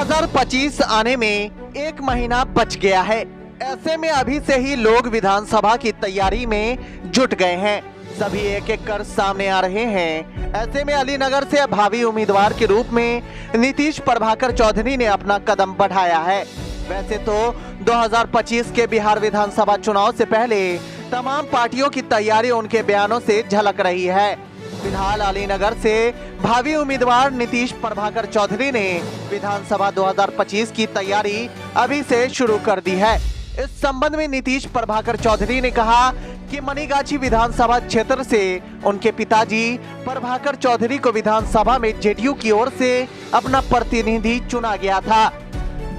2025 आने में 1 महीना बच गया है। ऐसे में अभी से ही लोग विधानसभा की तैयारी में जुट गए हैं। सभी एक एक कर सामने आ रहे हैं। ऐसे में अलीनगर से भावी उम्मीदवार के रूप में नीतीश प्रभाकर चौधरी ने अपना कदम बढ़ाया है। वैसे तो 2025 के बिहार विधानसभा चुनाव से पहले तमाम पार्टियों की तैयारी उनके बयानों से झलक रही है। फिलहाल अलीनगर से भावी उम्मीदवार नीतीश प्रभाकर चौधरी ने विधानसभा 2025 की तैयारी अभी से शुरू कर दी है। इस संबंध में नीतीश प्रभाकर चौधरी ने कहा कि मनीगाछी विधानसभा क्षेत्र से उनके पिताजी प्रभाकर चौधरी को विधानसभा में जेडीयू की ओर से अपना प्रतिनिधि चुना गया था।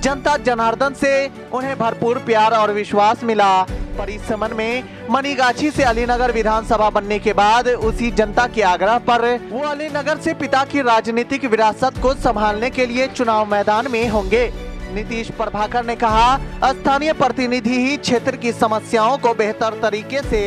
जनता जनार्दन से उन्हें भरपूर प्यार और विश्वास मिला। पर इस संबंध में मनीगाछी से अलीनगर विधानसभा बनने के बाद उसी जनता के आग्रह पर वो अलीनगर से पिता की राजनीतिक विरासत को संभालने के लिए चुनाव मैदान में होंगे। नीतीश प्रभाकर ने कहा, स्थानीय प्रतिनिधि ही क्षेत्र की समस्याओं को बेहतर तरीके से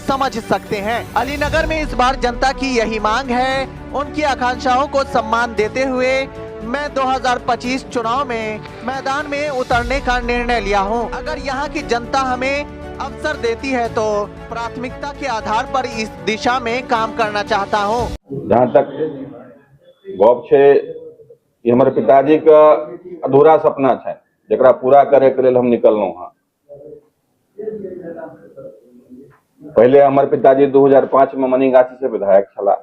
समझ सकते हैं। अलीनगर में इस बार जनता की यही मांग है। उनकी आकांक्षाओं को सम्मान देते हुए मैं 2025 चुनाव में मैदान में उतरने का निर्णय लिया हूं। अगर यहां की जनता हमें अवसर देती है तो प्राथमिकता के आधार पर इस दिशा में काम करना चाहता हूं। जहाँ तक गप छे, ये हमारे पिताजी का अधूरा सपना है जरा पूरा करे के लिए हम निकलना हाँ। पहले हमारे पिताजी 2005 में मनीगाछी से विधायक छला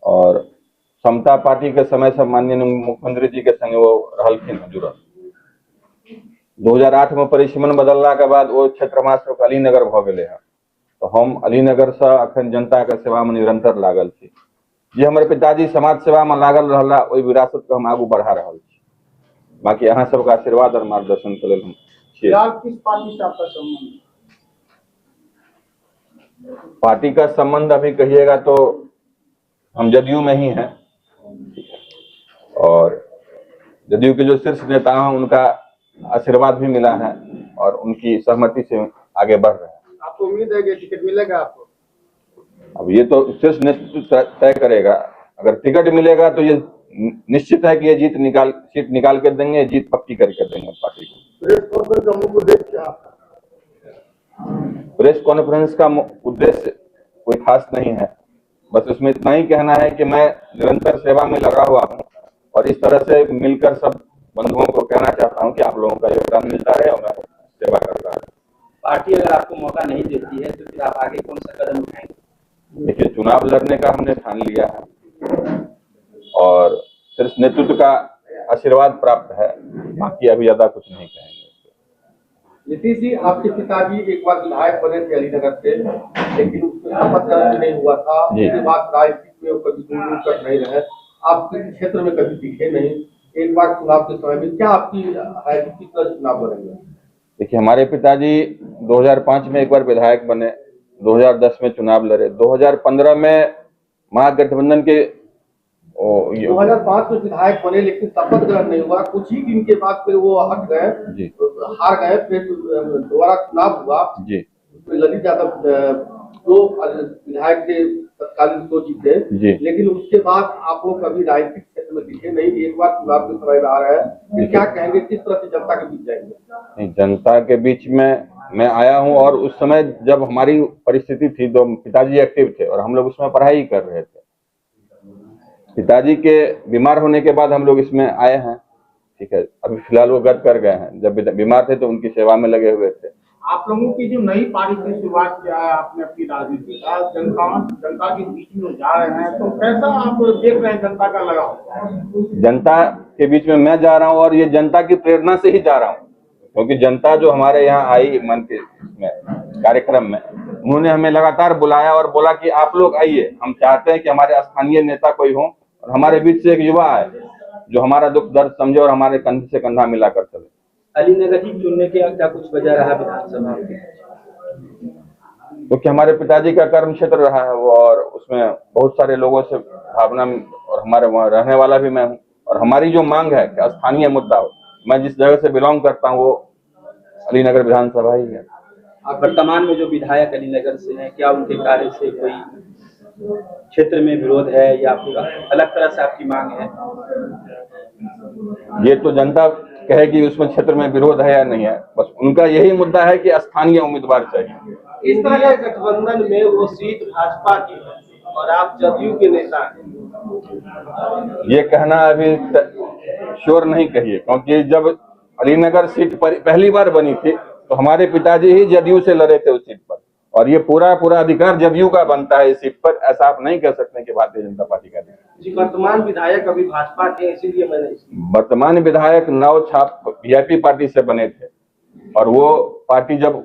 और समता पार्टी के समय से माननीय मुख्यमंत्री जी के संगे वो रहलखिन जुड़ल। 2008 में परिसीमन बदलला के बाद वो क्षेत्र हमारा अलीनगर भ गए हैं। तो हम अलीनगर से अखन जनता के सेवा में निरंतर लागल छी। जे हमारे पिताजी समाज सेवा में लागल रहला ओई विरासत को हम आगू बढ़ा रहल छी। बाकी अहाँ सबका आशीर्वाद और मार्गदर्शन के लिए हम छी। किस पार्टी से आपका संबंध? पार्टी का संबंध अभी कहिएगा तो हम जदयू में ही हैं और जदयू के जो शीर्ष नेता हैं उनका आशीर्वाद भी मिला है और उनकी सहमति से आगे बढ़ रहे हैं। आपको उम्मीद है कि टिकट मिलेगा आपको? अब ये तो शीर्ष नेतृत्व तय करेगा। अगर टिकट मिलेगा तो ये निश्चित है कि ये सीट निकाल के देंगे, जीत पक्की करके देंगे पार्टी को। प्रेस कॉन्फ्रेंस का उद्देश्य कोई खास नहीं है, बस उसमें इतना ही कहना है कि मैं निरंतर सेवा में लगा हुआ हूँ और इस तरह से मिलकर सब बंधुओं को कहना चाहता हूं कि आप लोगों का योगदान मिलता है और मैं सेवा करता हूं। पार्टी अगर आपको मौका नहीं देती है तो फिर आप आगे कौन सा कदम उठाएंगे? देखिए, चुनाव लड़ने का हमने ठान लिया है और शीर्ष नेतृत्व का आशीर्वाद प्राप्त है। बाकी अभी ज्यादा कुछ नहीं कहेंगे। नीतीश जी, आपके पिताजी एक बार विधायक बने थे अलीनगर से, लेकिन शपथ ग्रहण नहीं हुआ था। उसके बाद राजनीति में कभी दूर तक नहीं रहे। आप किसी क्षेत्र में कभी दिखे नहीं। एक बार चुनाव के समय में क्या आपकी है, किस तरह चुनाव लड़ेंगे? देखिए, हमारे पिताजी 2005 में एक बार विधायक बने, 2010 में चुनाव लड़े, 2015 में महागठबंधन के 2005 में विधायक बने लेकिन शपथ ग्रहण नहीं हुआ। कुछ ही दिन के बाद फिर वो हट गए, हार गए। फिर दोबारा चुनाव हुआ जी, उसमें ललित यादव दो विधायक के तत्कालीन को जीते, लेकिन उसके बाद आप लोग कभी राजनीतिक क्षेत्र में दिखे नहीं। एक बार चुनाव के समय में आ रहा है, फिर क्या कहेंगे, किस तरह से जनता के बीच जाएंगे? जनता के बीच में मैं आया हूं और उस समय जब हमारी परिस्थिति थी तो पिताजी एक्टिव थे और हम लोग उसमें पढ़ाई कर रहे थे। पिताजी के बीमार होने के बाद हम लोग इसमें आए हैं। ठीक है, अभी फिलहाल वो गद कर गए हैं। जब बीमार थे तो उनकी सेवा में लगे हुए थे। आप लोगों की जो नई पार्टी से शुरुआत किया है आपने अपनी राजनीति का, जनता के बीच में जा रहे हैं, तो कैसा आप देख रहे हैं जनता का लगाव? जनता के बीच में मैं जा रहा हूँ और ये जनता की प्रेरणा से ही जा रहा हूँ, क्योंकि जनता जो हमारे यहाँ आई मन के कार्यक्रम में, उन्होंने हमें लगातार बुलाया और बोला कि आप लोग आइए, हम चाहते हैं कि हमारे स्थानीय नेता कोई हो और हमारे बीच से एक युवा है जो हमारा दुख दर्द समझे और हमारे कंधे से कंधा मिलाकर चले। अलीनगर ही चुनने के क्या कुछ वजह रहा विधानसभा में? क्योंकि हमारे पिताजी का कर्म क्षेत्र रहा है वो, और उसमें बहुत सारे लोगों से भावना, और हमारे वहाँ रहने वाला भी मैं हूँ और हमारी जो मांग है कि स्थानीय मुद्दा हो, मैं जिस जगह से बिलोंग करता हूँ वो अलीनगर विधानसभा ही है। आप वर्तमान में जो विधायक अलीनगर से हैं, क्या उनके कार्य से कोई क्षेत्र में विरोध है या फिर अलग तरह से आपकी मांग है? ये तो जनता कहे कि उसमें क्षेत्र में विरोध है या नहीं है, बस उनका यही मुद्दा है कि स्थानीय उम्मीदवार चाहिए। इस तरह के गठबंधन में वो सीट भाजपा की है और आप जदयू के नेता हैं। ये कहना अभी श्योर नहीं कहिए, क्योंकि जब अलीनगर सीट पर पहली बार बनी थी तो हमारे पिताजी ही जदयू से लड़े थे उस सीट पर, और ये पूरा अधिकार जदयू का बनता है इस सीट पर। ऐसा आप नहीं कह सकते कि भारतीय जनता पार्टी का जी, वर्तमान विधायक अभी भाजपा के, इसीलिए मैंने वर्तमान विधायक नव छाप वीआईपी पार्टी से बने थे, और वो पार्टी जब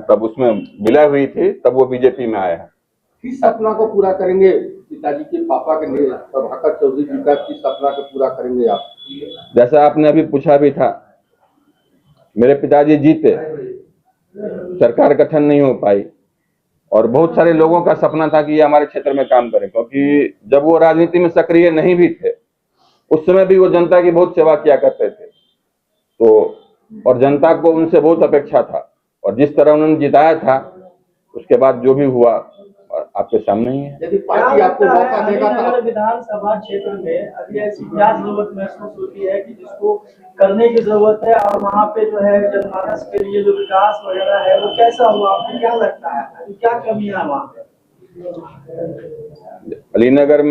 तब उसमें विलय हुई थी तब वो बीजेपी में आए हैं। किस सपना को पूरा करेंगे पिताजी के, पापा के प्रभाकर चौधरी जी का किस सपना को पूरा करेंगे आप? जैसा आपने अभी पूछा भी था, मेरे पिताजी जीते, सरकार गठन नहीं हो पाई, और बहुत सारे लोगों का सपना था कि ये हमारे क्षेत्र में काम करें, क्योंकि जब वो राजनीति में सक्रिय नहीं भी थे उस समय भी वो जनता की बहुत सेवा किया करते थे, तो और जनता को उनसे बहुत अपेक्षा था, और जिस तरह उन्होंने जिताया था उसके बाद जो भी हुआ आपके सामने ही है। यदि पार्टी आपको मौका देगा तो विधानसभा क्षेत्र में अभी ऐसी क्या जरूरत महसूस होती है कि जिसको करने की जरूरत है, और वहाँ पे जो है जनमानस के लिए जो विकास वगैरह है वो कैसा हुआ, आपको क्या लगता है, अभी क्या कमियां वहाँ पे? अलीनगर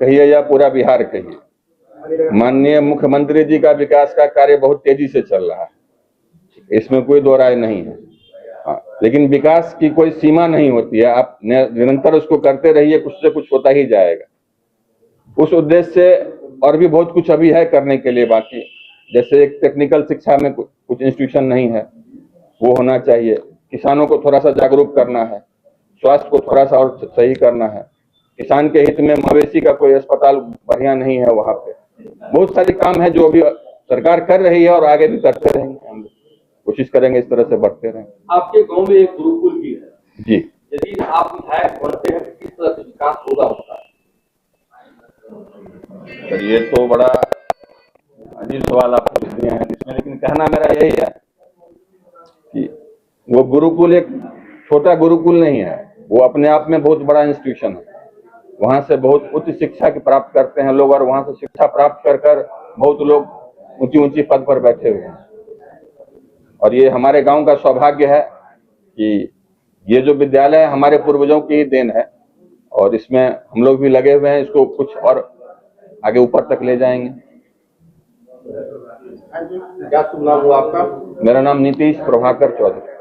कहिए या पूरा बिहार कहिए, माननीय मुख्यमंत्री जी का विकास का कार्य बहुत तेजी से चल रहा है, इसमें कोई दो राय नहीं है। हाँ, लेकिन विकास की कोई सीमा नहीं होती है, आप निरंतर उसको करते रहिए, कुछ से कुछ होता ही जाएगा। उस उद्देश्य से और भी बहुत कुछ अभी है करने के लिए बाकी, जैसे एक टेक्निकल शिक्षा में कुछ इंस्टीट्यूशन नहीं है, वो होना चाहिए। किसानों को थोड़ा सा जागरूक करना है, स्वास्थ्य को थोड़ा सा और सही करना है, किसान के हित में मवेशी का कोई अस्पताल बढ़िया नहीं है वहाँ पे। बहुत सारे काम है जो अभी सरकार कर रही है और आगे भी करते रहेंगे, हम कोशिश करेंगे इस तरह से बढ़ते रहें। आपके गांव में एक गुरुकुल भी है जी, यदि आप विधायक बनते हैं तो किस तरह से विकास होगा उसका? तो ये तो बड़ा अजीब सवाल आप पूछ दिए हैं इसमें, लेकिन कहना मेरा यही है कि वो गुरुकुल एक छोटा गुरुकुल नहीं है, वो अपने आप में बहुत बड़ा इंस्टीट्यूशन है। वहां से बहुत उच्च शिक्षा की प्राप्त करते हैं लोग, और वहां से शिक्षा प्राप्त कर बहुत लोग ऊंची ऊंची पद पर बैठे हुए हैं। और ये हमारे गांव का सौभाग्य है कि ये जो विद्यालय है हमारे पूर्वजों की ही देन है, और इसमें हम लोग भी लगे हुए हैं, इसको कुछ और आगे ऊपर तक ले जाएंगे। क्या शुभ नाम हुआ आपका? मेरा नाम नीतीश प्रभाकर चौधरी।